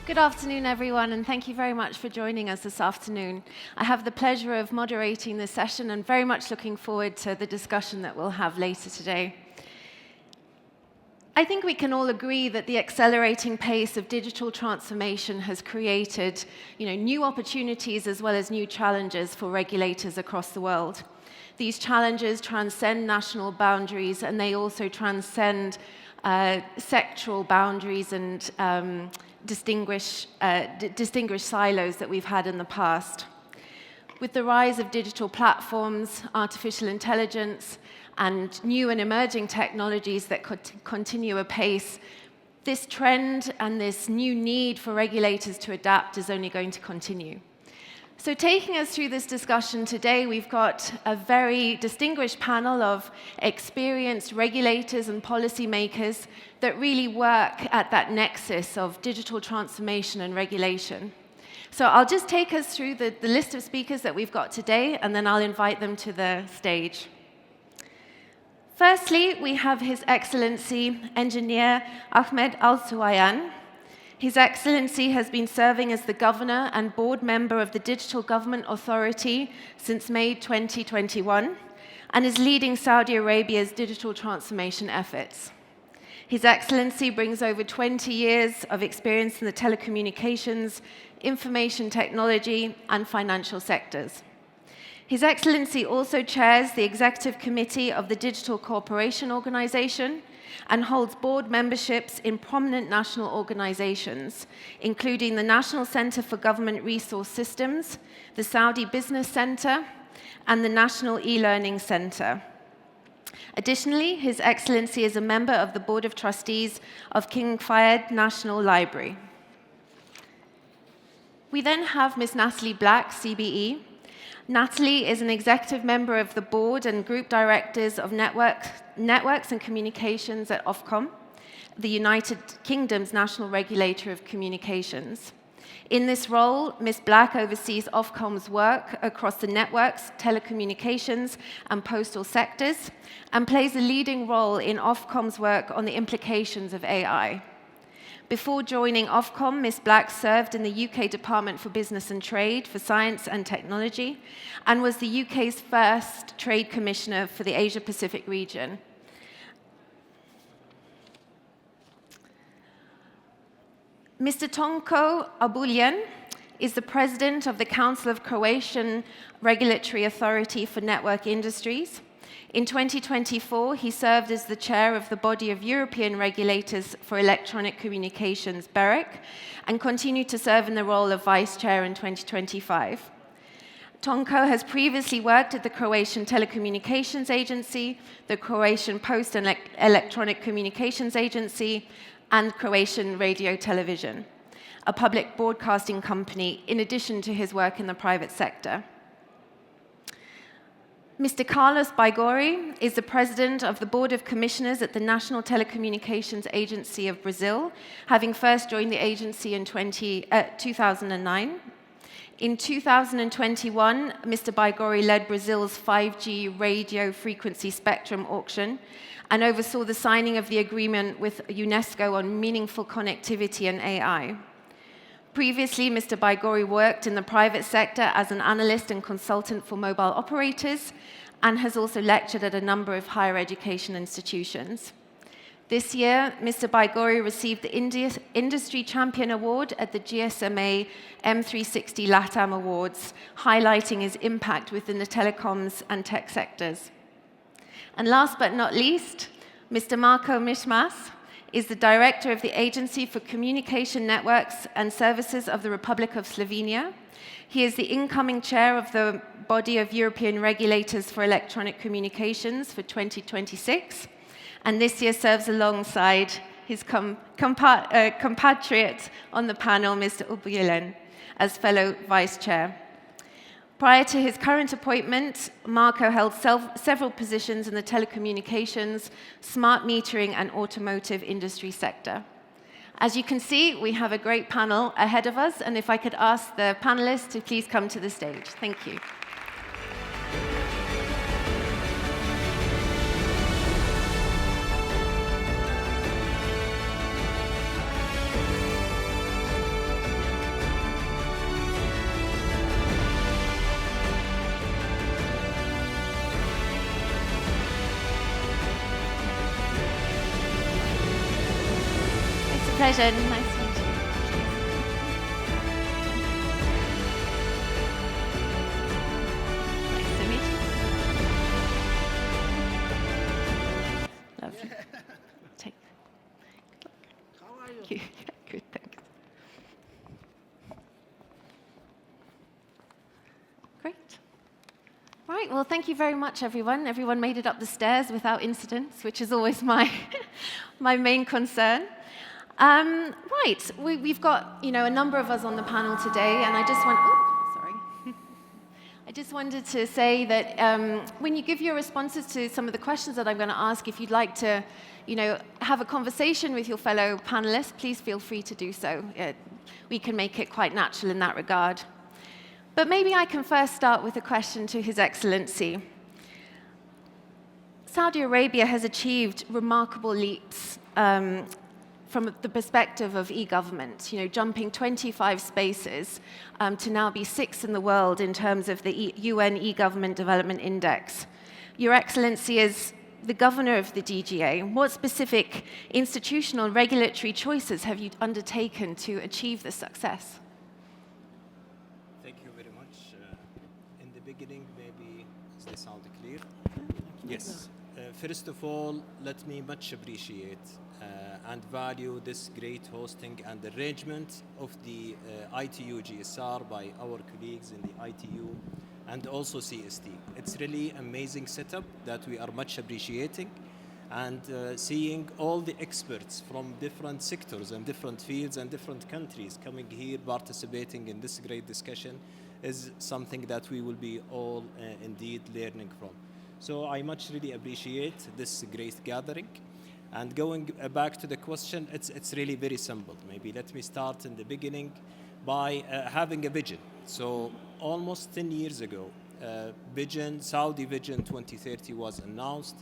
Good afternoon, everyone, and thank you very much for joining us this afternoon. I have the pleasure of moderating this session and very much looking forward to the discussion that we'll have later today. I think we can all agree that the accelerating pace of digital transformation has created, new opportunities as well as new challenges for regulators across the world. These challenges transcend national boundaries, and they also transcend sectoral boundaries and distinguished silos that we've had in the past. With the rise of digital platforms, artificial intelligence, and new and emerging technologies that could continue apace, this trend and this new need for regulators to adapt is only going to continue. So taking us through this discussion today, we've got a very distinguished panel of experienced regulators and policymakers that really work at that nexus of digital transformation and regulation. So I'll just take us through the list of speakers that we've got today, and then I'll invite them to the stage. Firstly, we have His Excellency Engineer Ahmed Al-Suwayan. His Excellency has been serving as the Governor and Board Member of the Digital Government Authority since May 2021 and is leading Saudi Arabia's digital transformation efforts. His Excellency brings over 20 years of experience in the telecommunications, information technology, and financial sectors. His Excellency also chairs the Executive Committee of the Digital Cooperation Organization and holds board memberships in prominent national organizations, including the National Center for Government Resource Systems, the Saudi Business Center, and the National E-Learning Center. Additionally, His Excellency is a member of the Board of Trustees of King Fahd National Library. We then have Ms. Natalie Black, CBE. Natalie is an executive member of the board and group directors of networks and communications at Ofcom, the United Kingdom's national regulator of communications. In this role, Ms. Black oversees Ofcom's work across the networks, telecommunications, and postal sectors, and plays a leading role in Ofcom's work on the implications of AI. Before joining Ofcom, Ms. Black served in the UK Department for Business and Trade for Science and Technology and was the UK's first Trade Commissioner for the Asia-Pacific region. Mr. Tonko Abuljan is the President of the Council of Croatian Regulatory Authority for Network Industries. In 2024, he served as the chair of the Body of European Regulators for Electronic Communications, BEREC, and continued to serve in the role of vice chair in 2025. Tonko has previously worked at the Croatian Telecommunications Agency, the Croatian Post and Electronic Communications Agency, and Croatian Radio Television, a public broadcasting company, in addition to his work in the private sector. Mr. Carlos Baigori is the president of the Board of Commissioners at the National Telecommunications Agency of Brazil, having first joined the agency in 2009. In 2021, Mr. Baigori led Brazil's 5G radio frequency spectrum auction and oversaw the signing of the agreement with UNESCO on meaningful connectivity and AI. Previously, Mr. Baigori worked in the private sector as an analyst and consultant for mobile operators and has also lectured at a number of higher education institutions. This year, Mr. Baigori received the Industry Champion Award at the GSMA M360 LATAM Awards, highlighting his impact within the telecoms and tech sectors. And last but not least, Mr. Marko Mishmas is the director of the Agency for Communication Networks and Services of the Republic of Slovenia. He is the incoming chair of the Body of European Regulators for Electronic Communications for 2026, and this year serves alongside his compatriot on the panel, Mr. Ubuyelen, as fellow vice chair. Prior to his current appointment, Marko held several positions in the telecommunications, smart metering, and automotive industry sector. As you can see, we have a great panel ahead of us, and if I could ask the panelists to please come to the stage. Thank you. pleasure. Nice to meet you. Nice to meet you. Lovely. Take. How are you? Good, thanks. Great. Right, well, thank you very much, everyone. Everyone made it up the stairs without incidents, which is always my main concern. Right, we've got, a number of us on the panel today, and I just wanted to say that when you give your responses to some of the questions that I'm going to ask, if you'd like to, have a conversation with your fellow panelists, please feel free to do so. We can make it quite natural in that regard. But maybe I can first start with a question to His Excellency. Saudi Arabia has achieved remarkable leaps from the perspective of e-government, jumping 25 spaces to now be 6th in the world in terms of the UN e-government development index. Your Excellency, as the governor of the DGA, what specific institutional regulatory choices have you undertaken to achieve this success? Thank you very much. In the beginning, maybe, does this sound clear? Yes. First of all, let me much appreciate and value this great hosting and arrangement of the ITU GSR by our colleagues in the ITU and also CST. It's really amazing setup that we are much appreciating, and seeing all the experts from different sectors and different fields and different countries coming here participating in this great discussion is something that we will be all indeed learning from. So I much really appreciate this great gathering. And going back to the question, it's really very simple. Maybe let me start in the beginning by having a vision. So almost 10 years ago, Saudi Vision 2030 was announced,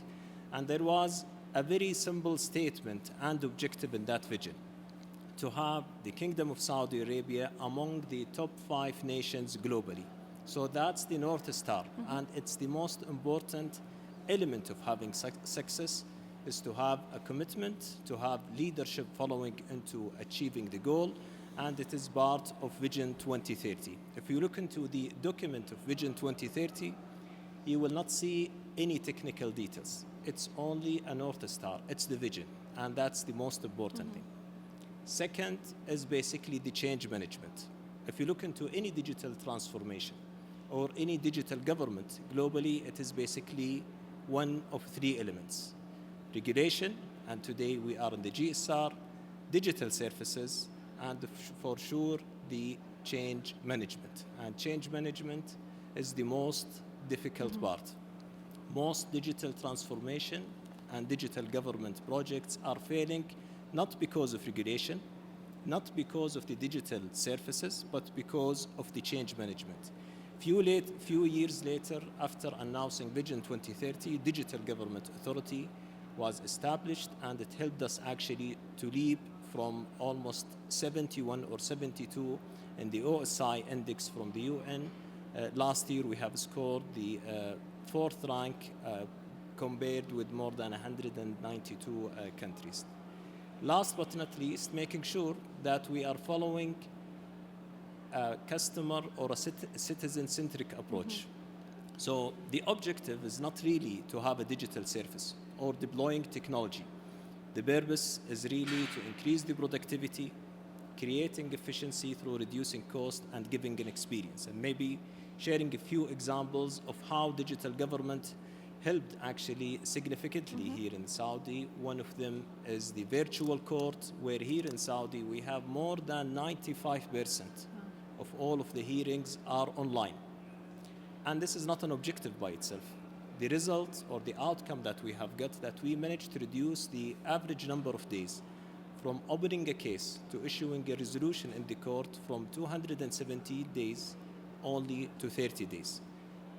and there was a very simple statement and objective in that vision: to have the Kingdom of Saudi Arabia among the top 5 nations globally. So that's the North Star, and it's the most important element of having success, is to have a commitment, to have leadership following into achieving the goal, and it is part of Vision 2030. If you look into the document of Vision 2030, you will not see any technical details. It's only a North Star. It's the vision, and that's the most important thing. Second is basically the change management. If you look into any digital transformation or any digital government globally, it is basically one of 3 elements: regulation, and today we are in the GSR, digital services, and for sure the change management. And change management is the most difficult part. Most digital transformation and digital government projects are failing not because of regulation, not because of the digital services, but because of the change management. Few years later, after announcing Vision 2030, Digital Government Authority was established, and it helped us actually to leap from almost 71 or 72 in the OSI index from the UN. Last year we have scored the 4th rank compared with more than 192 countries. Last but not least, making sure that we are following a customer or a citizen-centric approach. So the objective is not really to have a digital service or deploying technology. The purpose is really to increase the productivity, creating efficiency through reducing cost and giving an experience. And maybe sharing a few examples of how digital government helped actually significantly here in Saudi. One of them is the virtual court, where here in Saudi we have more than 95% of all of the hearings are online. And this is not an objective by itself. The result or the outcome that we have got, that we managed to reduce the average number of days from opening a case to issuing a resolution in the court from 270 days only to 30 days.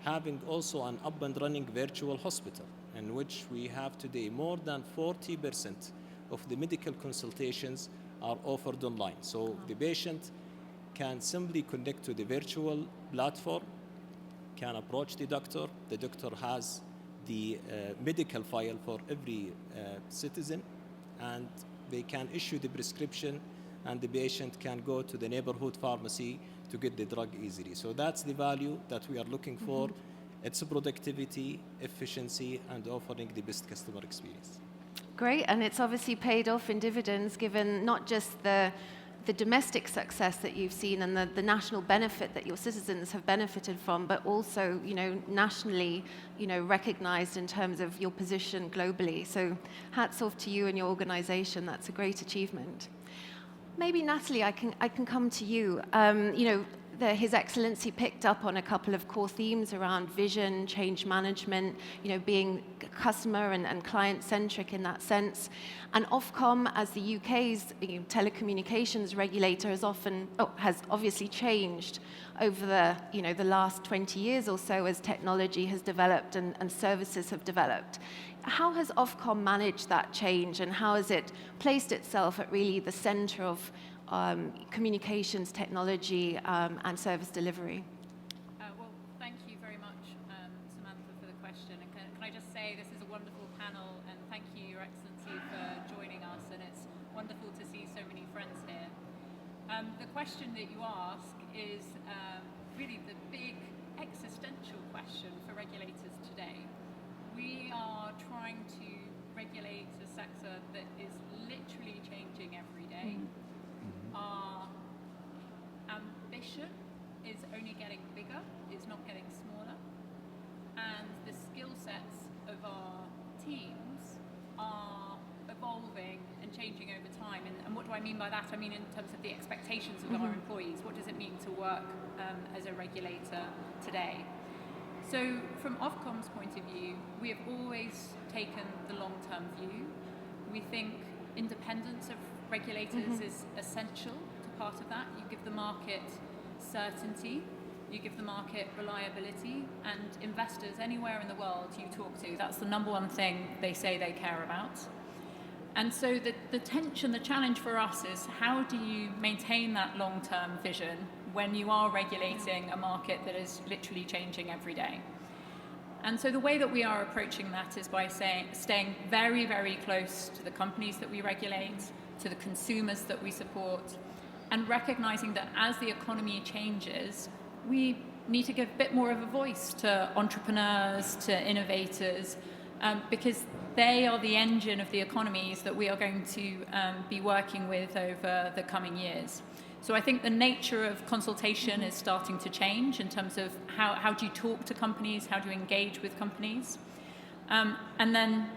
Having also an up and running virtual hospital, in which we have today more than 40% of the medical consultations are offered online. So the patient can simply connect to the virtual platform, can approach the doctor has the medical file for every citizen, and they can issue the prescription and the patient can go to the neighborhood pharmacy to get the drug easily. So that's the value that we are looking for. It's productivity, efficiency, and offering the best customer experience. Great, and it's obviously paid off in dividends given not just the domestic success that you've seen and the national benefit that your citizens have benefited from, but also, nationally, recognized in terms of your position globally. So hats off to you and your organization. That's a great achievement. Maybe, Natalie, I can come to you. His Excellency picked up on a couple of core themes around vision, change management, being customer and client-centric in that sense. And Ofcom, as the UK's telecommunications regulator, has obviously changed over the last 20 years or so as technology has developed and services have developed. How has Ofcom managed that change, and how has it placed itself at really the center of communications technology and service delivery? Well, thank you very much, Samantha, for the question. And can I just say this is a wonderful panel, and thank you, Your Excellency, for joining us. And it's wonderful to see so many friends here. The question that you ask is really the big existential question for regulators today. We are trying to regulate a sector that is literally changing every day. Our ambition is only getting bigger, it's not getting smaller, and the skill sets of our teams are evolving and changing over time. And what do I mean by that? I mean in terms of the expectations of our employees. What does it mean to work as a regulator today? So from Ofcom's point of view, we have always taken the long-term view. We think independence of regulators is essential to part of that. You give the market certainty, you give the market reliability, and investors anywhere in the world you talk to, that's the number one thing they say they care about. And so the tension, the challenge for us is how do you maintain that long-term vision when you are regulating a market that is literally changing every day? And so the way that we are approaching that is by staying very, very close to the companies that we regulate, to the consumers that we support, and recognizing that as the economy changes, we need to give a bit more of a voice to entrepreneurs, to innovators, because they are the engine of the economies that we are going to be working with over the coming years. So I think the nature of consultation is starting to change in terms of how do you talk to companies, how do you engage with companies. And then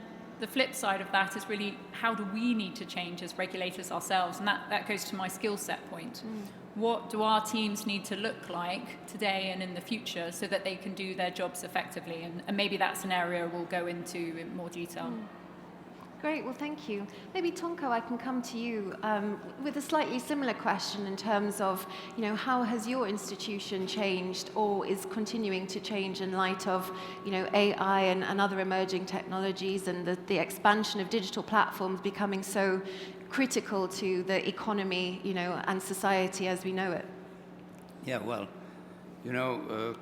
the flip side of that is really how do we need to change as regulators ourselves? And that goes to my skill set point. What do our teams need to look like today and in the future so that they can do their jobs effectively? And maybe that's an area we'll go into in more detail. Great, well, thank you. Maybe, Tonko, I can come to you with a slightly similar question in terms of, how has your institution changed or is continuing to change in light of, AI and other emerging technologies and the expansion of digital platforms becoming so critical to the economy, and society as we know it? Yeah, well,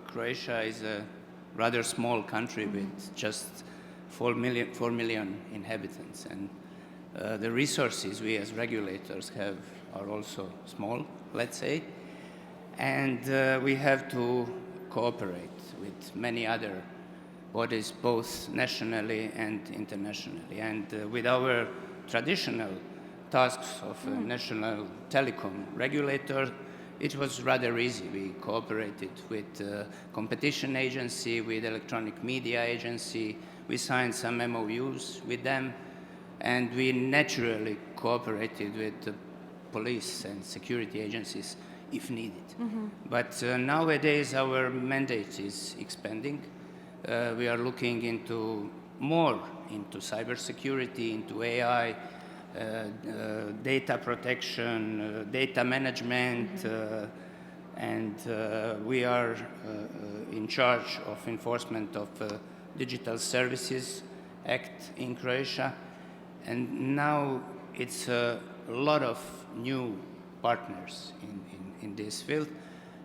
Croatia is a rather small country with just 4 million inhabitants, and the resources we as regulators have are also small, let's say, and we have to cooperate with many other bodies, both nationally and internationally. And with our traditional tasks of a national telecom regulator, it was rather easy. We cooperated with the competition agency, with electronic media agency. We signed some MOUs with them, and we naturally cooperated with the police and security agencies if needed. But nowadays our mandate is expanding. We are looking into cybersecurity, into AI, data protection, data management, and we are in charge of enforcement of Digital Services Act in Croatia, and now it's a lot of new partners in this field.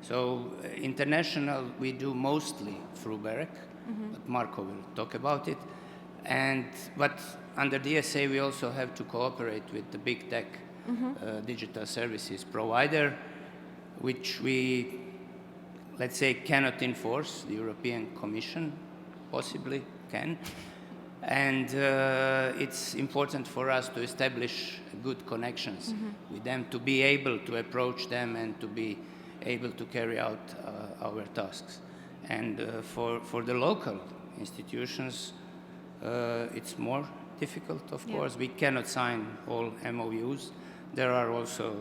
So international we do mostly through BEREC, but Marco will talk about it. But under DSA, we also have to cooperate with the big tech digital services provider, which we, let's say, cannot enforce. The European Commission possibly can. And it's important for us to establish good connections with them, to be able to approach them and to be able to carry out our tasks. And for the local institutions, it's more difficult, of course. We cannot sign all MOUs. There are also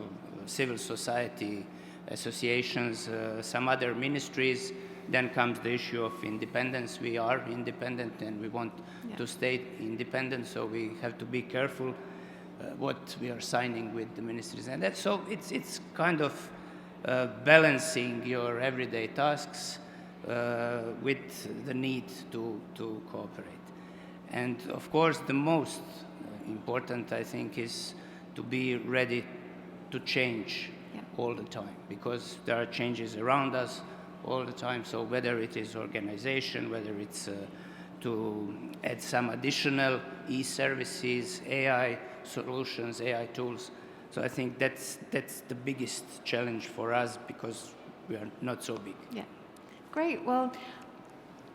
civil society associations, some other ministries. Then comes the issue of independence. We are independent and we want to stay independent, so we have to be careful what we are signing with the ministries. And that, so it's kind of balancing your everyday tasks with the need to cooperate. And of course, the most important, I think, is to be ready to change all the time, because there are changes around us all the time. So whether it is organization, whether it's to add some additional e-services, AI solutions, AI tools. So I think that's the biggest challenge for us, because we are not so big. Yeah, great. Well,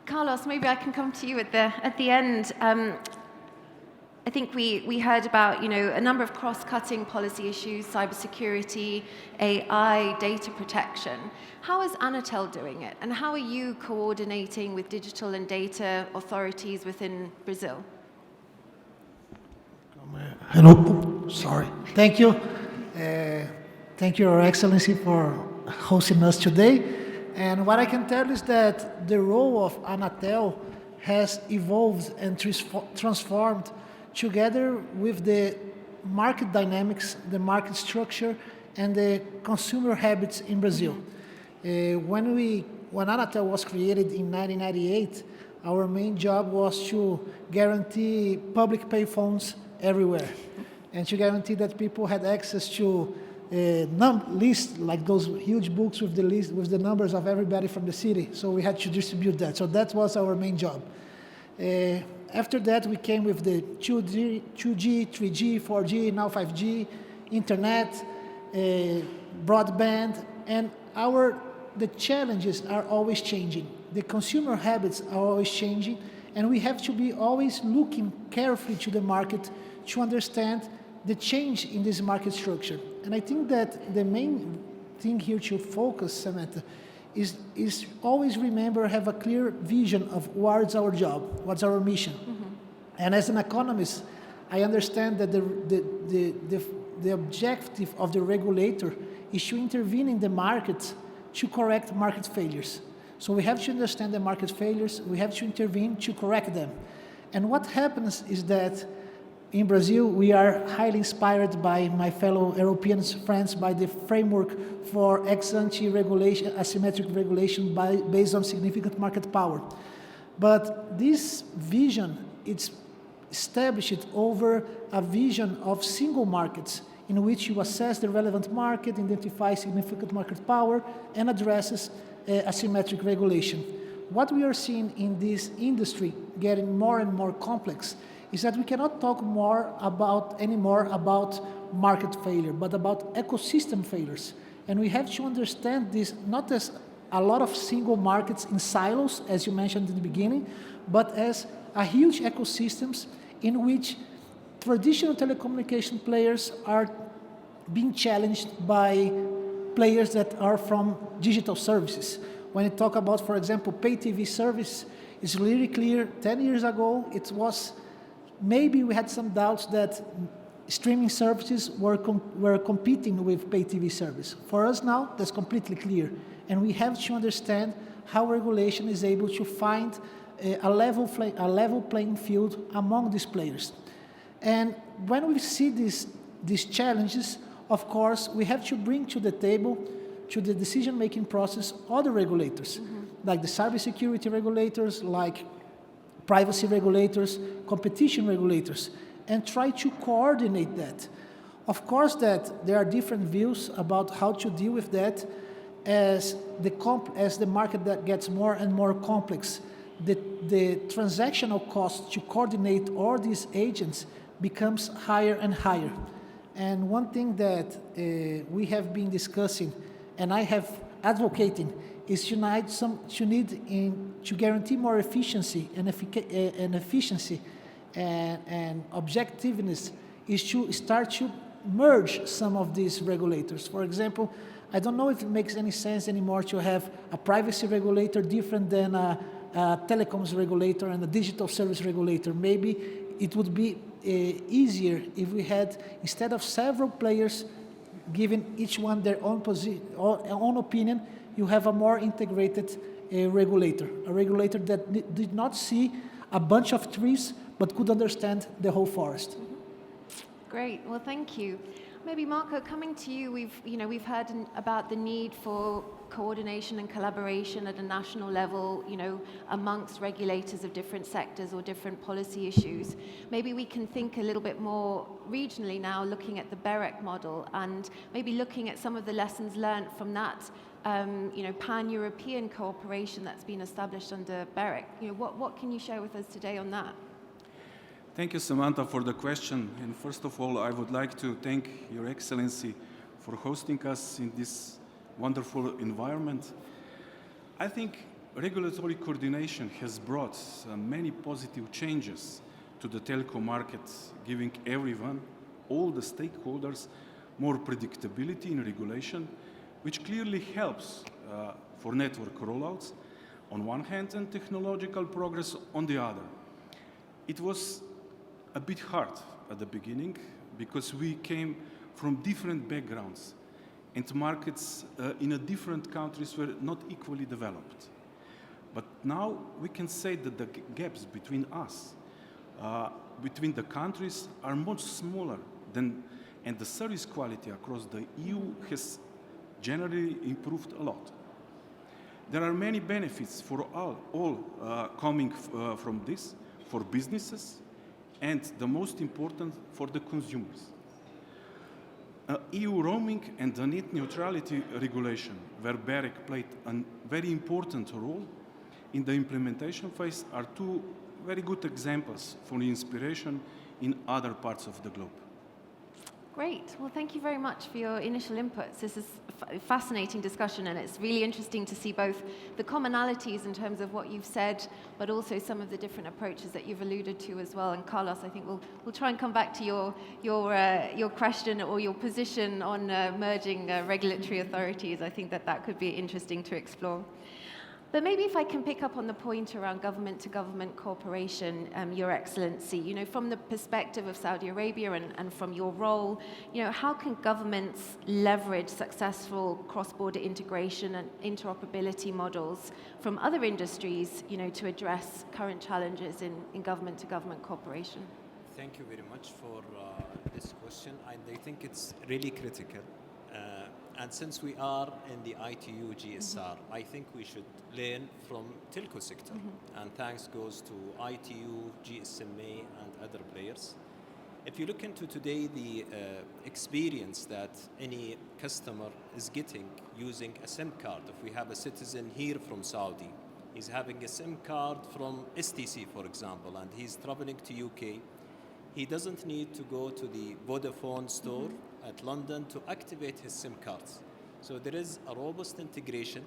Carlos, maybe I can come to you at the end. I think we heard about, a number of cross-cutting policy issues: cybersecurity, AI, data protection. How is Anatel doing it, and how are you coordinating with digital and data authorities within Brazil? Hello, sorry. Thank you. Thank you, Your Excellency, for hosting us today. And what I can tell is that the role of Anatel has evolved and transformed together with the market dynamics, the market structure, and the consumer habits in Brazil. When Anatel was created in 1998, our main job was to guarantee public pay phones everywhere, and to guarantee that people had access to lists, like those huge books with the list with the numbers of everybody from the city. So we had to distribute that. So that was our main job. After that, we came with the 2G, 3G, 4G, now 5G, internet, broadband, and the challenges are always changing. The consumer habits are always changing, and we have to be always looking carefully to the market to understand the change in this market structure. And I think that the main thing here to focus, Samantha, is always remember, have a clear vision of what's our job, what's our mission. And as an economist, I understand that the objective of the regulator is to intervene in the market to correct market failures. So we have to understand the market failures, we have to intervene to correct them. And what happens is that in Brazil, we are highly inspired by my fellow European friends by the framework for ex-ante regulation, asymmetric regulation based on significant market power. But this vision, it's established over a vision of single markets in which you assess the relevant market, identify significant market power, and addresses asymmetric regulation. What we are seeing in this industry getting more and more complex is that we cannot talk anymore about market failure, but about ecosystem failures. And we have to understand this not as a lot of single markets in silos, as you mentioned in the beginning, but as a huge ecosystems in which traditional telecommunication players are being challenged by players that are from digital services. When you talk about, for example, pay TV service, it's really clear 10 years ago, it was maybe we had some doubts that streaming services were competing with pay TV service. For us now, that's completely clear. And we have to understand how regulation is able to find a level playing field among these players. And when we see these challenges, of course, we have to bring to the table, to the decision-making process, other regulators, like the cybersecurity regulators, like privacy regulators, competition regulators, and try to coordinate that. Of course that there are different views about how to deal with that as the market that gets more and more complex. the transactional cost to coordinate all these agents becomes higher and higher. And one thing that we have been discussing, and I have advocating, is to guarantee more efficiency and efficiency and objectiveness, is to start to merge some of these regulators. For example, I don't know if it makes any sense anymore to have a privacy regulator different than a telecoms regulator and a digital service regulator. Maybe it would be easier if we had, instead of several players giving each one their own opinion, you have a more integrated regulator, a regulator that did not see a bunch of trees but could understand the whole forest. Great. Well, thank you. Maybe Marco, coming to you, we've heard about the need for coordination and collaboration at a national level, amongst regulators of different sectors or different policy issues. Maybe we can think a little bit more regionally now, looking at the BEREC model and maybe looking at some of the lessons learned from that, pan-European cooperation that's been established under BEREC. What can you share with us today on that? Thank you, Samantha, for the question. And first of all, I would like to thank Your Excellency for hosting us in this wonderful environment. I think regulatory coordination has brought many positive changes to the telecom market, giving everyone, all the stakeholders, more predictability in regulation, which clearly helps for network rollouts on one hand and technological progress on the other. It was a bit hard at the beginning because we came from different backgrounds and markets in different countries were not equally developed. But now we can say that the gaps between us, between the countries, are much smaller and the service quality across the EU has generally improved a lot. There are many benefits for all coming from this, for businesses, and the most important, for the consumers. EU roaming and the net neutrality regulation, where BEREC played a very important role in the implementation phase, are two very good examples for inspiration in other parts of the globe. Great. Well, thank you very much for your initial inputs. This is a fascinating discussion, and it's really interesting to see both the commonalities in terms of what you've said, but also some of the different approaches that you've alluded to as well. And Carlos, I think we'll try and come back to your question or your position on merging regulatory authorities. I think that could be interesting to explore. But maybe if I can pick up on the point around government-to-government cooperation, Your Excellency, from the perspective of Saudi Arabia and from your role, how can governments leverage successful cross-border integration and interoperability models from other industries, to address current challenges in government-to-government cooperation? Thank you very much for this question. I think it's really critical. And since we are in the ITU GSR, I think we should learn from telco sector. And thanks goes to ITU, GSMA, and other players. If you look into today the experience that any customer is getting using a SIM card, if we have a citizen here from Saudi, he's having a SIM card from STC, for example, and he's traveling to UK, he doesn't need to go to the Vodafone store at London to activate his SIM cards. So there is a robust integration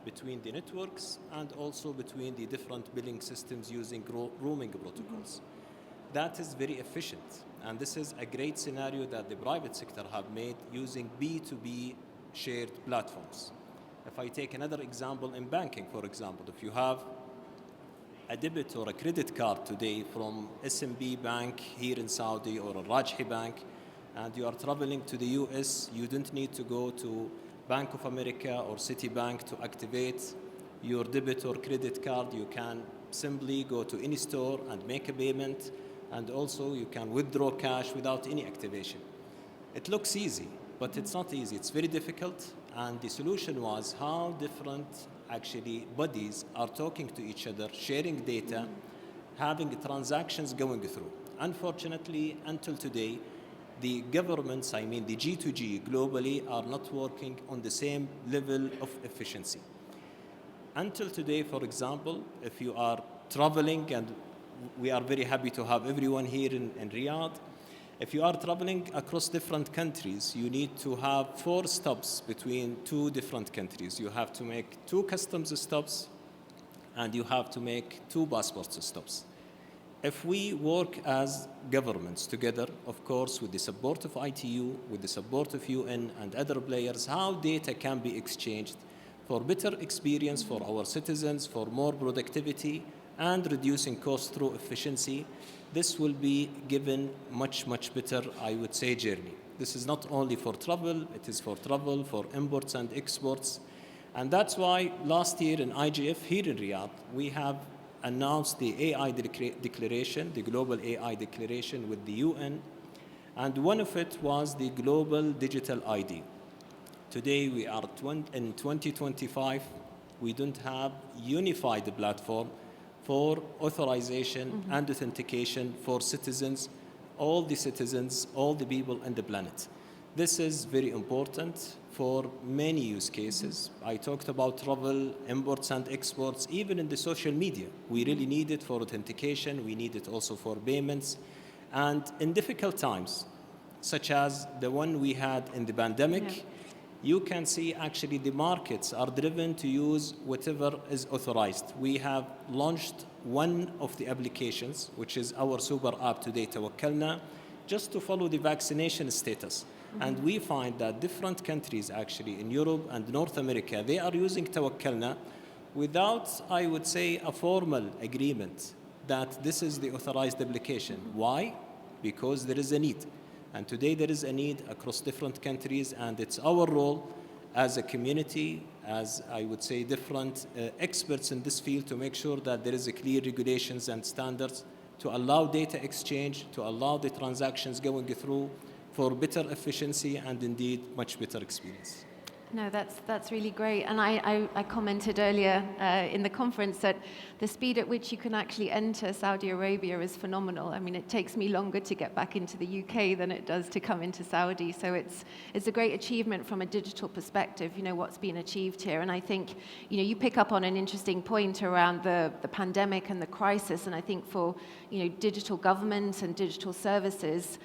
between the networks and also between the different billing systems using roaming protocols. That is very efficient, and this is a great scenario that the private sector have made using B2B shared platforms. If I take another example in banking, for example, if you have a debit or a credit card today from SMB Bank here in Saudi or a Rajhi Bank, and you are traveling to the US, you don't need to go to Bank of America or Citibank to activate your debit or credit card. You can simply go to any store and make a payment, and also you can withdraw cash without any activation. It looks easy, but it's not easy. It's very difficult, and the solution was how different actually bodies are talking to each other, sharing data, having transactions going through. Unfortunately, until today, the governments, the G2G globally, are not working on the same level of efficiency. Until today, for example, if you are traveling, and we are very happy to have everyone here in Riyadh, if you are traveling across different countries, you need to have 4 stops between 2 different countries. You have to make 2 customs stops, and you have to make 2 passport stops. If we work as governments together, of course, with the support of ITU, with the support of UN and other players, how data can be exchanged for better experience for our citizens, for more productivity, and reducing costs through efficiency, this will be given much, much better, I would say, journey. This is not only for travel, it is for travel, for imports and exports. And that's why last year in IGF here in Riyadh, we have announced the AI declaration, the Global AI Declaration with the UN, and one of it was the Global Digital ID. Today we are in 2025, we don't have unified platform for authorization and authentication for citizens, all the people on the planet. This is very important for many use cases. I talked about travel, imports and exports, even in the social media. We really need it for authentication, we need it also for payments. And in difficult times, such as the one we had in the pandemic, you can see actually the markets are driven to use whatever is authorized. We have launched one of the applications, which is our super app today, Tawakkalna, just to follow the vaccination status. And we find that different countries actually in Europe and North America, they are using Tawakkalna without, I would say, a formal agreement that this is the authorized application. Why? Because there is a need. And today there is a need across different countries, and it's our role as a community, as I would say different experts in this field, to make sure that there is a clear regulations and standards to allow data exchange, to allow the transactions going through for better efficiency and indeed much better experience. No, that's really great. And I commented earlier in the conference that the speed at which you can actually enter Saudi Arabia is phenomenal. I mean, it takes me longer to get back into the UK than it does to come into Saudi. So it's a great achievement from a digital perspective, you know, what's been achieved here. And I think, you know, you pick up on an interesting point around the pandemic and the crisis. And I think for, you know, digital government and digital services,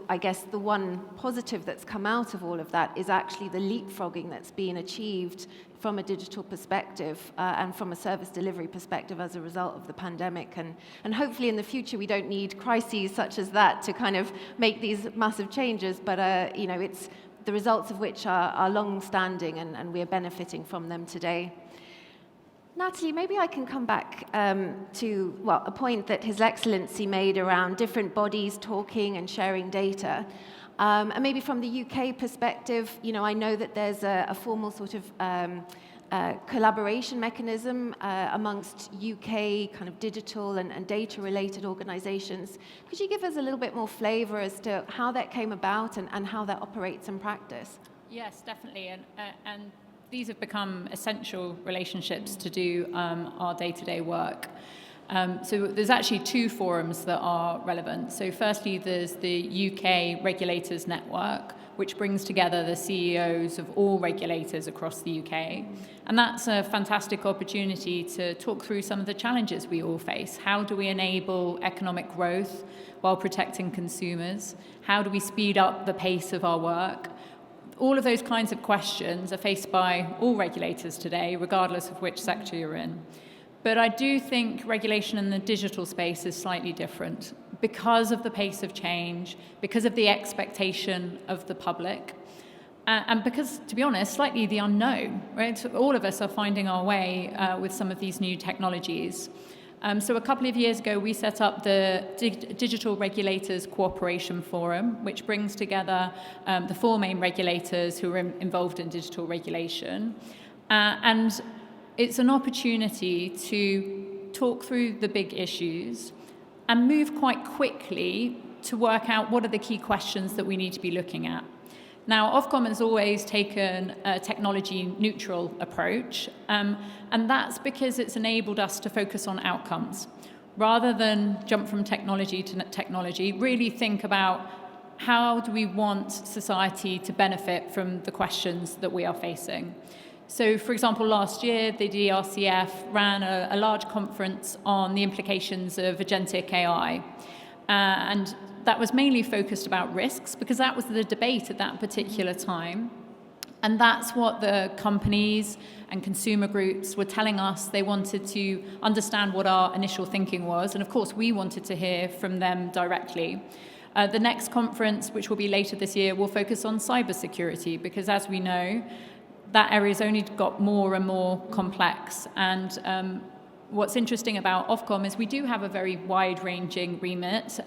I guess the one positive that's come out of all of that is actually the leapfrogging that's been achieved from a digital perspective and from a service delivery perspective as a result of the pandemic. And hopefully in the future we don't need crises such as that to kind of make these massive changes, but you know, it's the results of which are long-standing, and we're benefiting from them today. Natalie, maybe I can come back to, well, a point that His Excellency made around different bodies talking and sharing data. And maybe from the UK perspective, you know, I know that there's a formal sort of collaboration mechanism amongst UK kind of digital and data-related organizations. Could you give us a little bit more flavor as to how that came about and how that operates in practice? Yes, definitely. And these have become essential relationships to do our day-to-day work. So there's actually 2 forums that are relevant. So firstly, there's the UK Regulators Network, which brings together the CEOs of all regulators across the UK. And that's a fantastic opportunity to talk through some of the challenges we all face. How do we enable economic growth while protecting consumers? How do we speed up the pace of our work? All of those kinds of questions are faced by all regulators today, regardless of which sector you're in. But I do think regulation in the digital space is slightly different because of the pace of change, because of the expectation of the public, and because, to be honest, slightly the unknown, right? So all of us are finding our way with some of these new technologies. So a couple of years ago, we set up the Digital Regulators Cooperation Forum, which brings together the 4 main regulators who are involved in digital regulation. And it's an opportunity to talk through the big issues and move quite quickly to work out what are the key questions that we need to be looking at. Now, Ofcom has always taken a technology-neutral approach, and that's because it's enabled us to focus on outcomes. Rather than jump from technology to technology, really think about how do we want society to benefit from the questions that we are facing. So, for example, last year, the DRCF ran a large conference on the implications of agentic AI. And that was mainly focused about risks, because that was the debate at that particular time. And that's what the companies and consumer groups were telling us. They wanted to understand what our initial thinking was. And of course, we wanted to hear from them directly. The next conference, which will be later this year, will focus on cybersecurity, because as we know, that area has only got more and more complex. And what's interesting about Ofcom is we do have a very wide-ranging remit.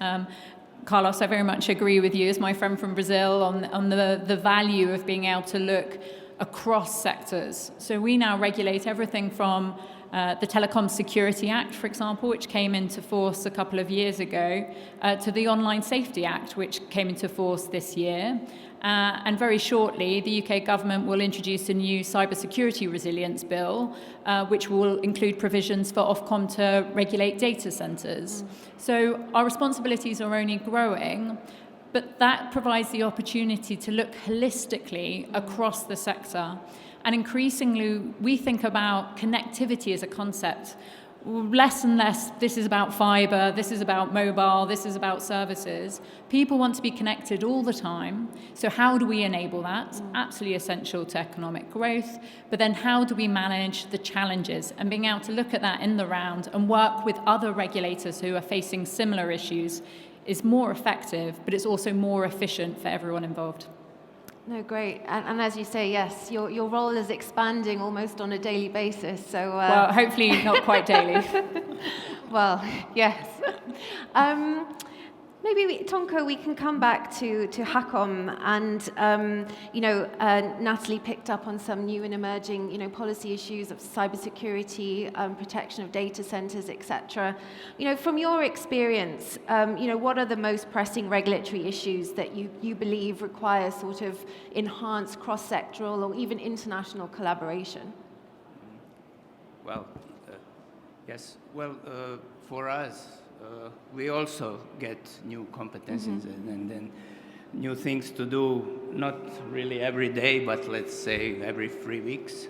Carlos, I very much agree with you, as my friend from Brazil, on the value of being able to look across sectors. So we now regulate everything from the Telecom Security Act, for example, which came into force a couple of years ago, to the Online Safety Act, which came into force this year. And very shortly, the UK government will introduce a new cybersecurity resilience bill, which will include provisions for Ofcom to regulate data centres. So our responsibilities are only growing, but that provides the opportunity to look holistically across the sector. And increasingly, we think about connectivity as a concept. Less and less, this is about fibre, this is about mobile, this is about services. People want to be connected all the time. So how do we enable that? Absolutely essential to economic growth. But then how do we manage the challenges? And being able to look at that in the round and work with other regulators who are facing similar issues is more effective, but it's also more efficient for everyone involved. No, great. And as you say, yes, your role is expanding almost on a daily basis. So well, hopefully not quite daily. Well, yes. Maybe, Tonko, we can come back to HACOM, and Natalie picked up on some new and emerging policy issues of cybersecurity, protection of data centers, etc. From your experience, what are the most pressing regulatory issues that you believe require sort of enhanced cross-sectoral or even international collaboration? Well, yes. Well, for us, we also get new competencies and then new things to do, not really every day, but let's say every 3 weeks.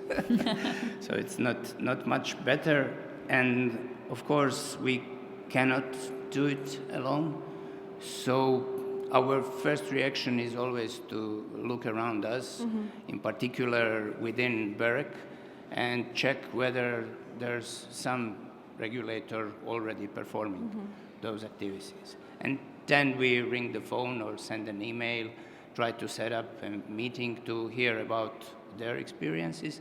So it's not much better. And of course, we cannot do it alone. So our first reaction is always to look around us, in particular within BEREC, and check whether there's some regulator already performing those activities. And then we ring the phone or send an email, try to set up a meeting to hear about their experiences.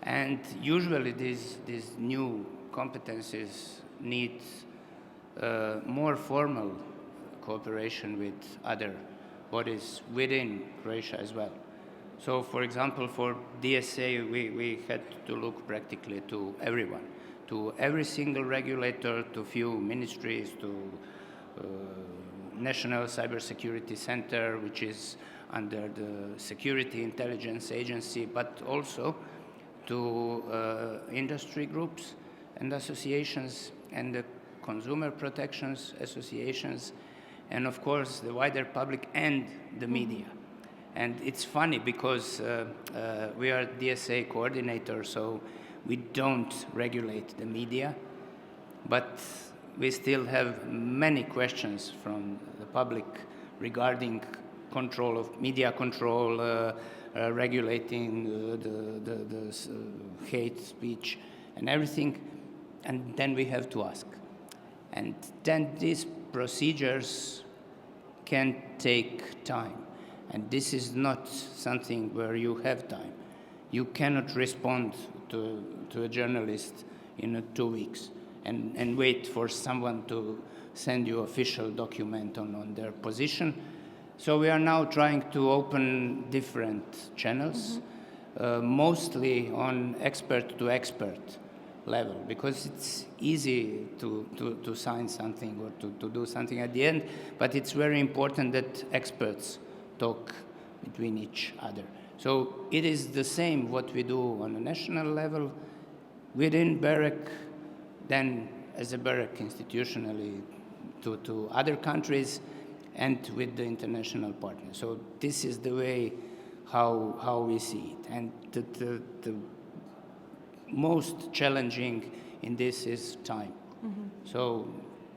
And usually these new competencies need more formal cooperation with other bodies within Croatia as well. So, for example, for DSA, we had to look practically to everyone, to every single regulator, to few ministries, to National Cybersecurity Center, which is under the Security Intelligence Agency, but also to industry groups and associations and the consumer protections associations, and of course the wider public and the media. And it's funny because we are DSA coordinators, so we don't regulate the media, but we still have many questions from the public regarding control of media control, regulating the hate speech and everything, and then we have to ask. And then these procedures can take time. And this is not something where you have time. You cannot respond to a journalist in 2 weeks and wait for someone to send you official document on their position. So we are now trying to open different channels, mostly on expert-to-expert level, because it's easy to sign something or to do something at the end, but it's very important that experts talk between each other. So it is the same what we do on a national level within BEREC, then as a BEREC institutionally to other countries and with the international partners. So this is the way how we see it. And the most challenging in this is time. So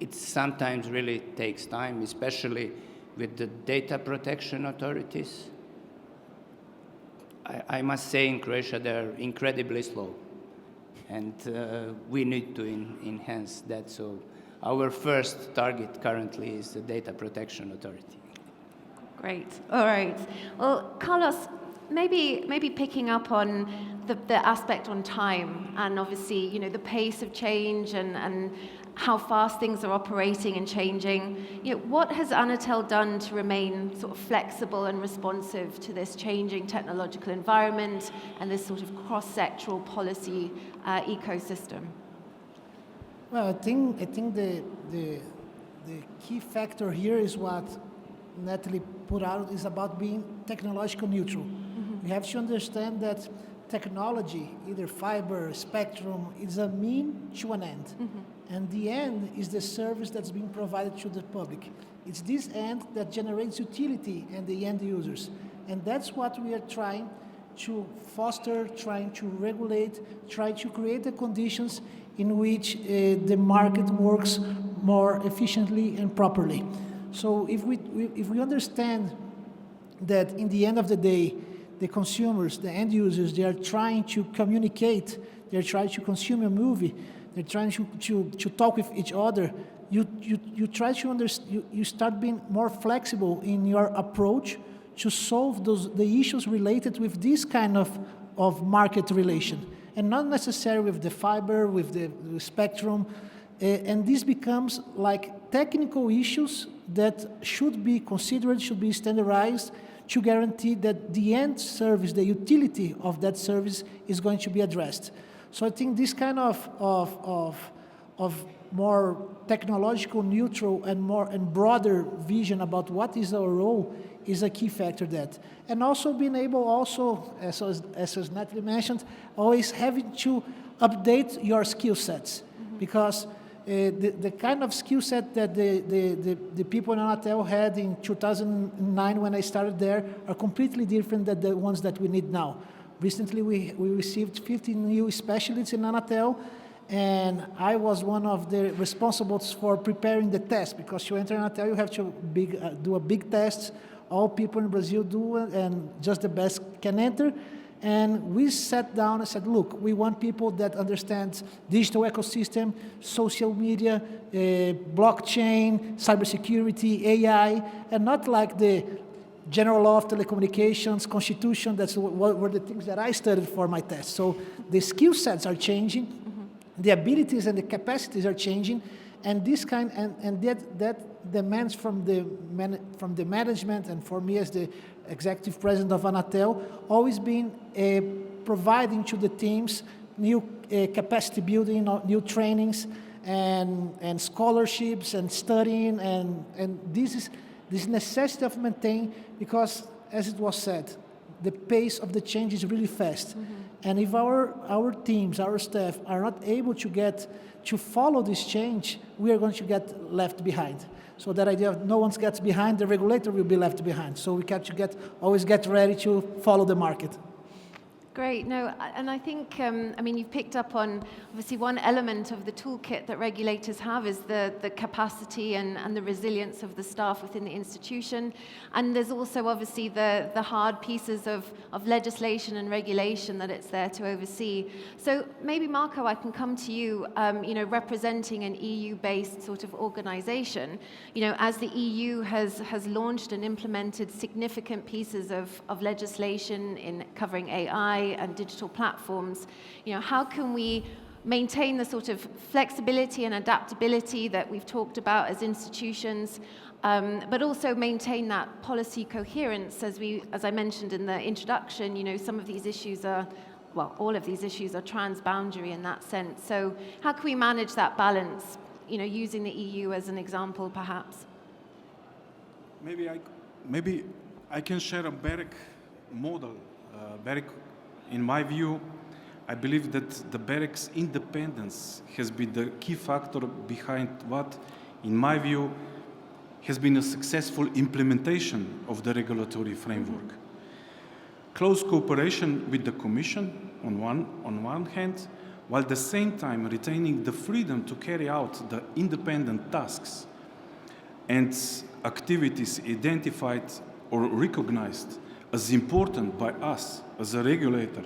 it sometimes really takes time, especially with the data protection authorities. I must say in Croatia they're incredibly slow, and we need to enhance that. So our first target currently is the data protection authority. Great. All right. Well, Carlos, maybe picking up on the aspect on time, and obviously, you know, the pace of change and how fast things are operating and changing. You know, what has Anatel done to remain sort of flexible and responsive to this changing technological environment and this sort of cross-sectoral policy ecosystem? Well, I think the key factor here is what Natalie put out, is about being technological neutral. We have to understand that technology, either fiber, spectrum, is a mean to an end. And the end is the service that's being provided to the public. It's this end that generates utility and the end users. And that's what we are trying to foster, trying to regulate, trying to create the conditions in which the market works more efficiently and properly. So if we understand that in the end of the day, the consumers, the end users, they are trying to communicate, they're trying to consume a movie, they're trying to talk with each other, you try to understand, you start being more flexible in your approach to solve the issues related with this kind of market relation, and not necessarily with the fiber, with the spectrum, and this becomes like technical issues that should be considered, should be standardized, to guarantee that the end service, the utility of that service is going to be addressed. So I think this kind of more technological neutral and broader vision about what is our role is a key factor that. And also being able as Natalie mentioned, always having to update your skill sets, because the kind of skill set that the people in Anatel had in 2009 when I started there are completely different than the ones that we need now. Recently, we received 15 new specialists in Anatel, and I was one of the responsibles for preparing the test, because to enter Anatel, you have to do a big test. All people in Brazil do, and just the best can enter. And we sat down and said, look, we want people that understand digital ecosystem, social media, blockchain, cybersecurity, AI, and not like the general law of telecommunications, constitution. That's what were the things that I studied for my test. So the skill sets are changing, the abilities and the capacities are changing, and this kind and that demands from the management, and for me as the executive president of Anatel, always been providing to the teams new capacity building, new trainings, and scholarships and studying, and this necessity of maintaining, because as it was said, the pace of the change is really fast. And if our teams, our staff are not able to follow this change, we are going to get left behind. So that idea of no one gets behind, the regulator will be left behind. So we got to always get ready to follow the market. Great. No, and I think, I mean, you've picked up on, obviously, one element of the toolkit that regulators have is the capacity and the resilience of the staff within the institution. And there's also, obviously, the hard pieces of legislation and regulation that it's there to oversee. So maybe, Marco, I can come to you, you know, representing an EU-based sort of organization. You know, as the EU has launched and implemented significant pieces of legislation in covering AI, and digital platforms, you know, how can we maintain the sort of flexibility and adaptability that we've talked about as institutions, but also maintain that policy coherence, as I mentioned in the introduction. You know, some of these issues are, well, all of these issues are transboundary in that sense. So how can we manage that balance, you know, using the EU as an example, perhaps? Maybe I can share a BEREC model. BEREC, in my view, I believe that the BEREC's independence has been the key factor behind what, in my view, has been a successful implementation of the regulatory framework. close cooperation with the Commission on one hand, while at the same time retaining the freedom to carry out the independent tasks and activities identified or recognized as important by us as a regulator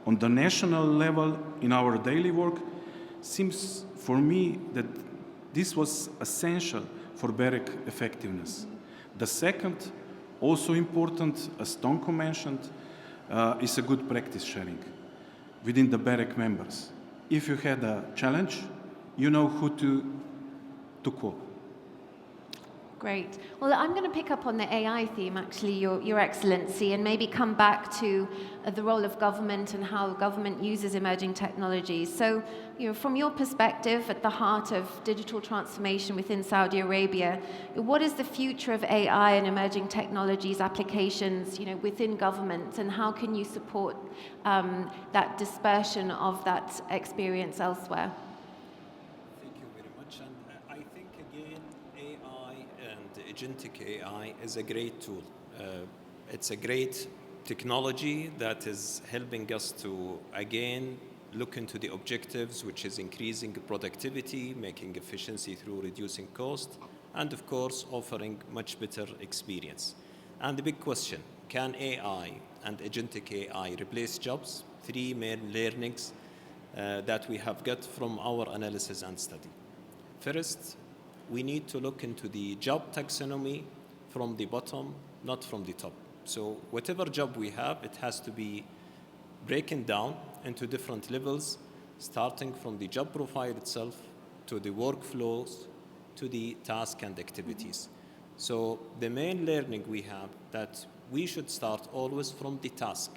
on the national level in our daily work, seems for me that this was essential for BEREC effectiveness. The second, also important, as Tonko mentioned, is a good practice sharing within the BEREC members. If you had a challenge, you know who to call. Great. Well, I'm going to pick up on the AI theme, actually, Your Excellency, and maybe come back to the role of government and how government uses emerging technologies. So, from your perspective, at the heart of digital transformation within Saudi Arabia, what is the future of AI and emerging technologies applications, within government, and how can you support that dispersion of that experience elsewhere? Agentic AI is a great tool. It's a great technology that is helping us to, again, look into the objectives, which is increasing productivity, making efficiency through reducing cost, and of course, offering much better experience. And the big question, can AI and agentic AI replace jobs? Three main learnings that we have got from our analysis and study. First, we need to look into the job taxonomy from the bottom, not from the top. So whatever job we have, it has to be broken down into different levels, starting from the job profile itself, to the workflows, to the task and activities. So the main learning we have that we should start always from the task,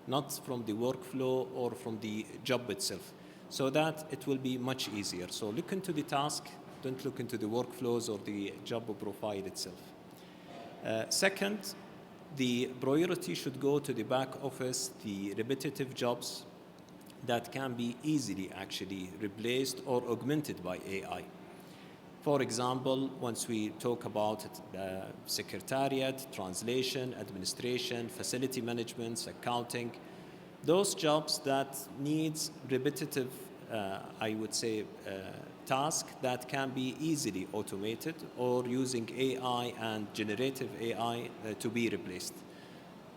not from the workflow or from the job itself, so that it will be much easier. So look into the task, don't look into the workflows or the job profile itself. Second, the priority should go to the back office, the repetitive jobs that can be easily actually replaced or augmented by AI. For example, once we talk about secretariat, translation, administration, facility management, accounting, those jobs that needs repetitive, I would say, tasks that can be easily automated or using AI and generative AI to be replaced.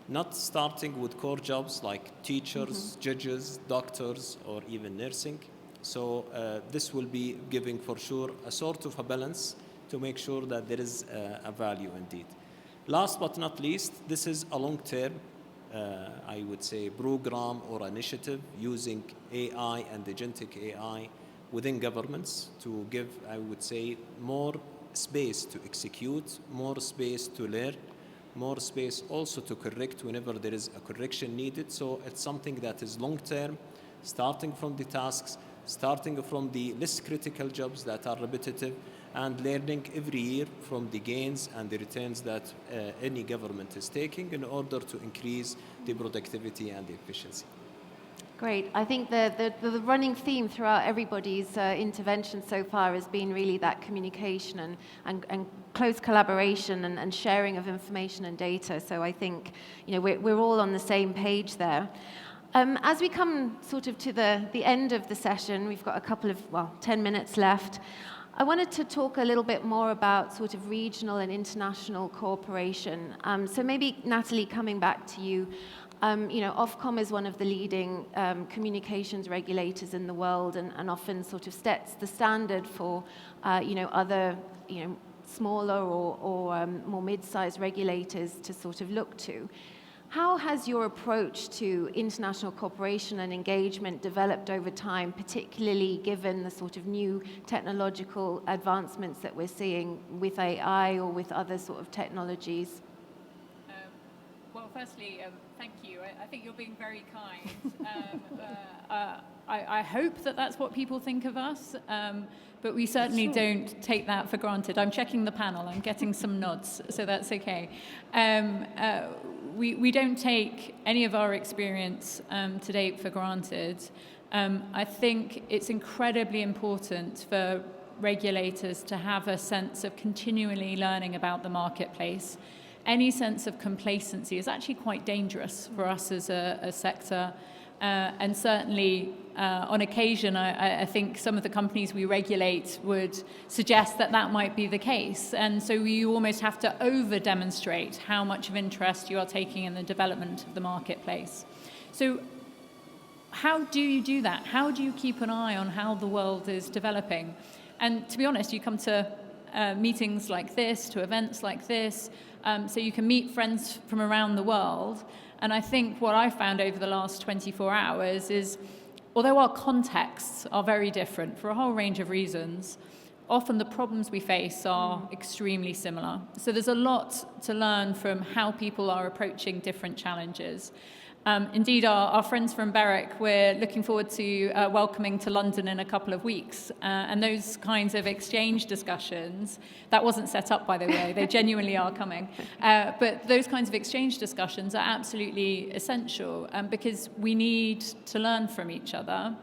Not starting with core jobs like teachers, judges, doctors, or even nursing. So this will be giving for sure a sort of a balance to make sure that there is a value indeed. Last but not least, this is a long-term, I would say, program or initiative using AI and agentic AI within governments to give, I would say, more space to execute, more space to learn, more space also to correct whenever there is a correction needed. So it's something that is long-term, starting from the tasks, starting from the less critical jobs that are repetitive, and learning every year from the gains and the returns that any government is taking in order to increase the productivity and the efficiency. Great. I think the running theme throughout everybody's intervention so far has been really that communication and close collaboration and sharing of information and data. So I think we're all on the same page there. As we come sort of to the end of the session, we've got a couple of, 10 minutes left. I wanted to talk a little bit more about sort of regional and international cooperation. So maybe, Natalie, coming back to you, Ofcom is one of the leading communications regulators in the world and often sort of sets the standard for, other, smaller or more mid-sized regulators to sort of look to. How has your approach to international cooperation and engagement developed over time, particularly given the sort of new technological advancements that we're seeing with AI or with other sort of technologies? Well, firstly, thank you. I think you're being very kind. I hope that that's what people think of us, but we certainly don't take that for granted. I'm checking the panel. I'm getting some nods, so that's okay. We don't take any of our experience to date for granted. I think it's incredibly important for regulators to have a sense of continually learning about the marketplace any sense of complacency is actually quite dangerous for us as a sector. And certainly, on occasion, I think some of the companies we regulate would suggest that that might be the case. And so you almost have to over-demonstrate how much of interest you are taking in the development of the marketplace. So how do you do that? How do you keep an eye on how the world is developing? And to be honest, you come to meetings like this, to events like this, so you can meet friends from around the world. And I think what I found over the last 24 hours is, although our contexts are very different for a whole range of reasons, often the problems we face are extremely similar. So there's a lot to learn from how people are approaching different challenges. Indeed, our friends from BEREC, we're looking forward to welcoming to London in a couple of weeks. And those kinds of exchange discussions, that wasn't set up, by the way, they genuinely are coming. But those kinds of exchange discussions are absolutely essential because we need to learn from each other.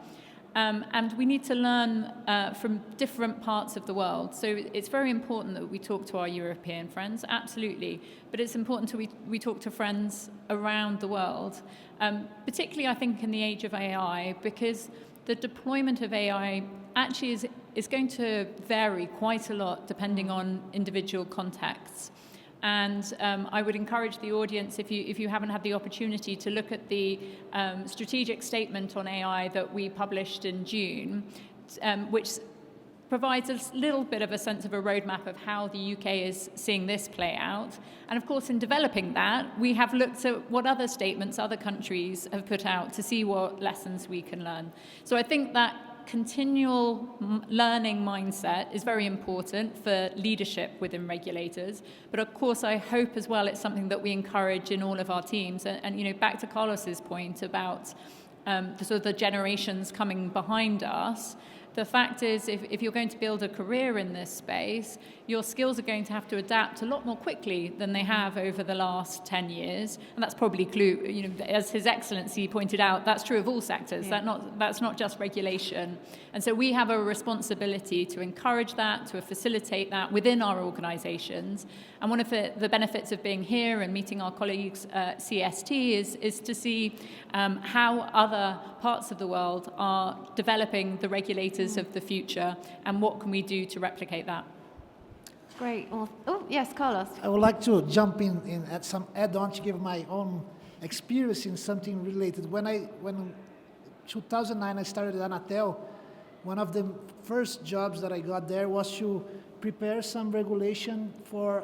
And we need to learn from different parts of the world. So it's very important that we talk to our European friends, absolutely. But it's important we talk to friends around the world, particularly, I think, in the age of AI, because the deployment of AI actually is going to vary quite a lot depending on individual contexts. And I would encourage the audience, if you haven't had the opportunity, to look at the strategic statement on AI that we published in June, which provides a little bit of a sense of a roadmap of how the UK is seeing this play out. And of course, in developing that, we have looked at what other statements other countries have put out to see what lessons we can learn. So I think that continual learning mindset is very important for leadership within regulators, but of course I hope as well it's something that we encourage in all of our teams. And you know, back to Carlos's point about the sort of the generations coming behind us, the fact is if you're going to build a career in this space, your skills are going to have to adapt a lot more quickly than they have over the last 10 years. And that's probably as His Excellency pointed out, that's true of all sectors. Yeah. That's not just regulation. And so we have a responsibility to encourage that, to facilitate that within our organisations. And one of the benefits of being here and meeting our colleagues at CST is to see how other parts of the world are developing the regulators of the future and what can we do to replicate that. Great. Well, yes, Carlos. I would like to jump in at some add-on to give my own experience in something related. When in 2009 I started at Anatel, one of the first jobs that I got there was to prepare some regulation for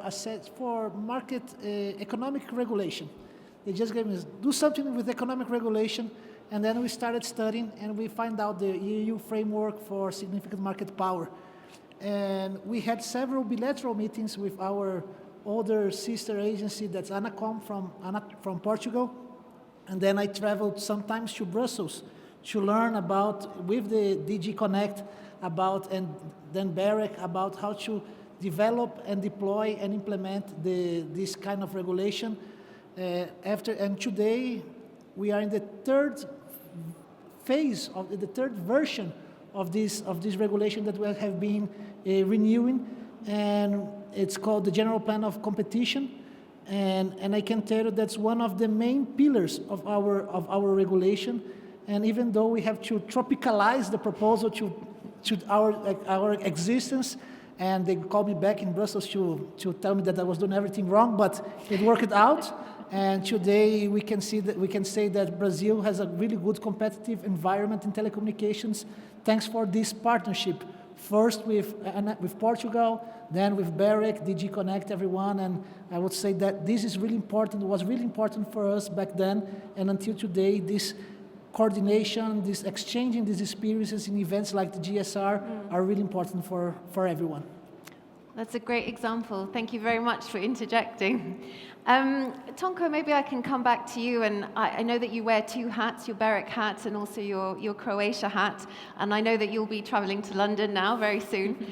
market economic regulation. They just gave me, do something with economic regulation, and then we started studying, and we find out the EU framework for significant market power. And we had several bilateral meetings with our older sister agency, that's ANACOM from Portugal. And then I traveled sometimes to Brussels to learn about, with the DG Connect, and then BEREC, about how to develop and deploy and implement this kind of regulation. And today, we are in the third phase of the third version of this regulation that we have been renewing, and it's called the General Plan of Competition. And I can tell you that's one of the main pillars of our regulation. And even though we have to tropicalize the proposal to our existence, and they called me back in Brussels to tell me that I was doing everything wrong, but it worked out. And today we can say that Brazil has a really good competitive environment in telecommunications, thanks for this partnership. First with Portugal, then with BEREC, DG Connect, everyone, and I would say that this is really important. It was really important for us back then, and until today, this coordination, this exchanging these experiences in events like the GSR are really important for everyone. That's a great example. Thank you very much for interjecting. Tonko, maybe I can come back to you, and I know that you wear two hats, your BEREC hat and also your Croatia hat, and I know that you'll be traveling to London now very soon.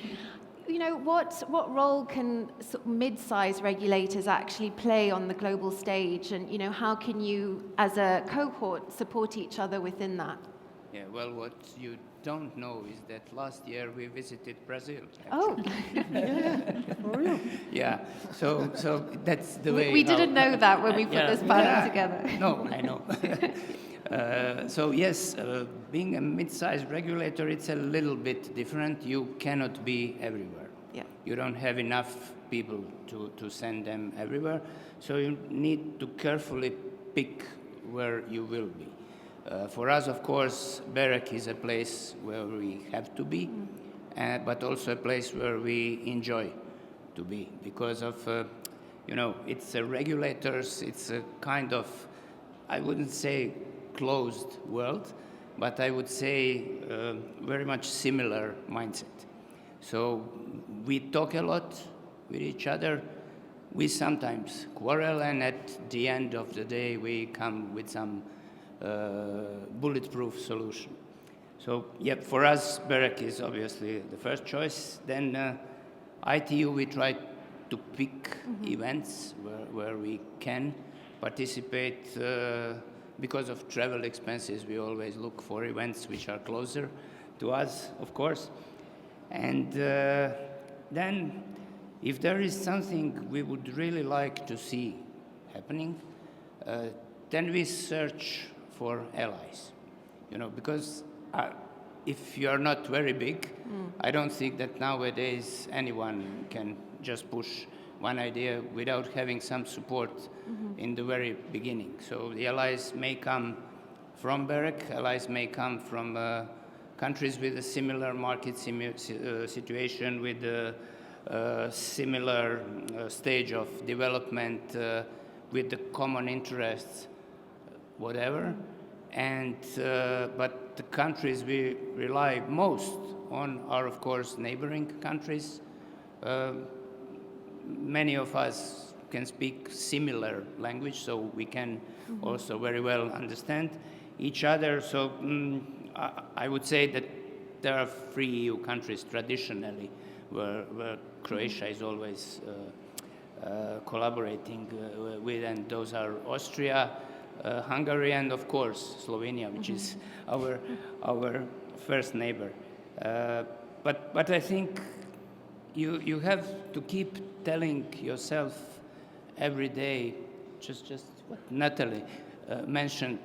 You know, what role can mid-size regulators actually play on the global stage, and you know, how can you, as a cohort, support each other within that? Yeah, well, what you don't know is that last year we visited Brazil. Oh, For real. Yeah, so that's the way. we didn't how- know that when we put Yeah. this panel Yeah. together. No, I know. So yes, being a mid-sized regulator, it's a little bit different. You cannot be everywhere. Yeah. You don't have enough people to send them everywhere. So you need to carefully pick where you will be. For us, of course, BEREC is a place where we have to be, but also a place where we enjoy to be because of, it's a regulators, it's a kind of, I wouldn't say closed world, but I would say very much similar mindset. So we talk a lot with each other. We sometimes quarrel, and at the end of the day, we come with some bulletproof solution. So, yeah, for us, BEREC is obviously the first choice. Then ITU, we try to pick events where we can participate. Because of travel expenses, we always look for events which are closer to us, of course. And then, if there is something we would really like to see happening, then we search for allies, because if you are not very big, I don't think that nowadays anyone can just push one idea without having some support in the very beginning. So the allies may come from BEREC, allies may come from countries with a similar market situation, with a similar stage of development, with the common interests, whatever. And but the countries we rely most on are, of course, neighboring countries. Many of us can speak similar language, so we can also very well understand each other. So I would say that there are 3 EU countries traditionally where Croatia is always collaborating with, and those are Austria, Hungary, and of course Slovenia, which is our first neighbor. But I think you have to keep telling yourself every day, just what Natalie mentioned,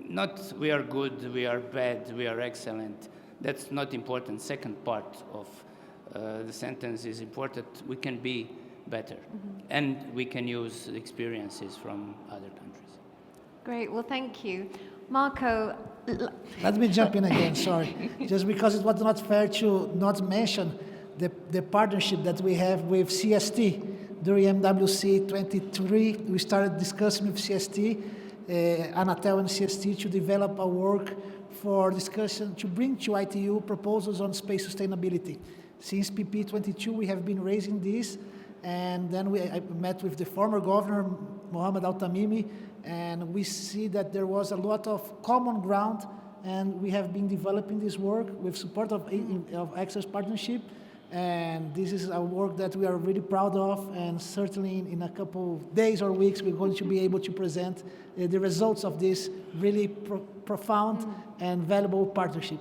not we are good, we are bad, we are excellent. That's not important. Second part of the sentence is important. We can be better, and we can use experiences from other countries. Great, well, thank you. Marco, Let me jump in again, sorry. Just because it was not fair to not mention the partnership that we have with CST. During MWC 23, we started discussing with CST, Anatel and CST, to develop a work for discussion to bring to ITU proposals on space sustainability. Since PP22, we have been raising this, and then I met with the former governor, Mohammed Al-Tamimi, and we see that there was a lot of common ground, and we have been developing this work with support of Access Partnership, and this is a work that we are really proud of, and certainly in a couple of days or weeks we're going to be able to present the results of this really profound and valuable partnership.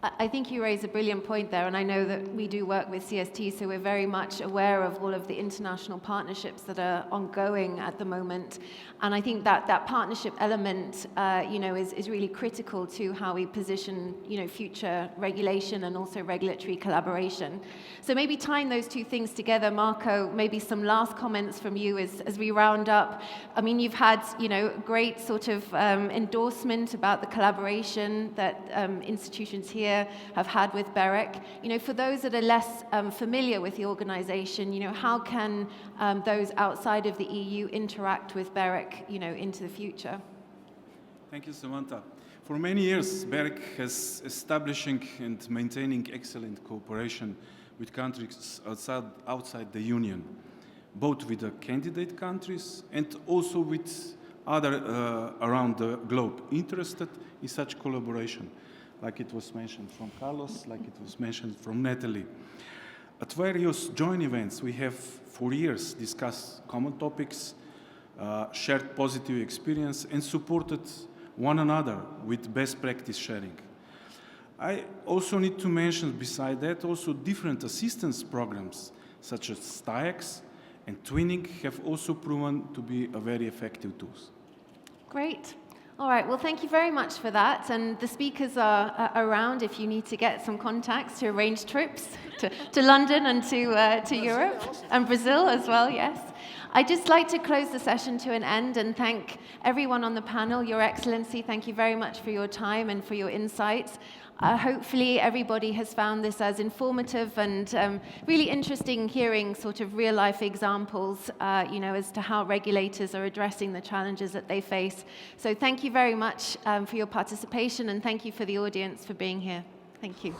I think you raise a brilliant point there, and I know that we do work with CST, so we're very much aware of all of the international partnerships that are ongoing at the moment. And I think that that partnership element, is really critical to how we position, future regulation and also regulatory collaboration. So maybe tying those two things together, Marco, maybe some last comments from you as we round up. I mean, you've had, great sort of endorsement about the collaboration that institutions here have had with BEREC. For those that are less familiar with the organization, how can those outside of the EU interact with BEREC, into the future? Thank you, Samantha. For many years, BEREC has establishing and maintaining excellent cooperation with countries outside the Union, both with the candidate countries and also with other around the globe interested in such collaboration, like it was mentioned from Carlos, like it was mentioned from Natalie. At various joint events, we have for years discussed common topics, shared positive experience, and supported one another with best practice sharing. I also need to mention, beside that, also different assistance programs, such as STIAX and Twinning, have also proven to be a very effective tools. Great. All right, well, thank you very much for that. And the speakers are around if you need to get some contacts to arrange trips to London and to Europe and Brazil as well, yes. I'd just like to close the session to an end and thank everyone on the panel. Your Excellency, thank you very much for your time and for your insights. Hopefully everybody has found this as informative and really interesting hearing sort of real-life examples, as to how regulators are addressing the challenges that they face. So thank you very much for your participation, and thank you for the audience for being here. Thank you.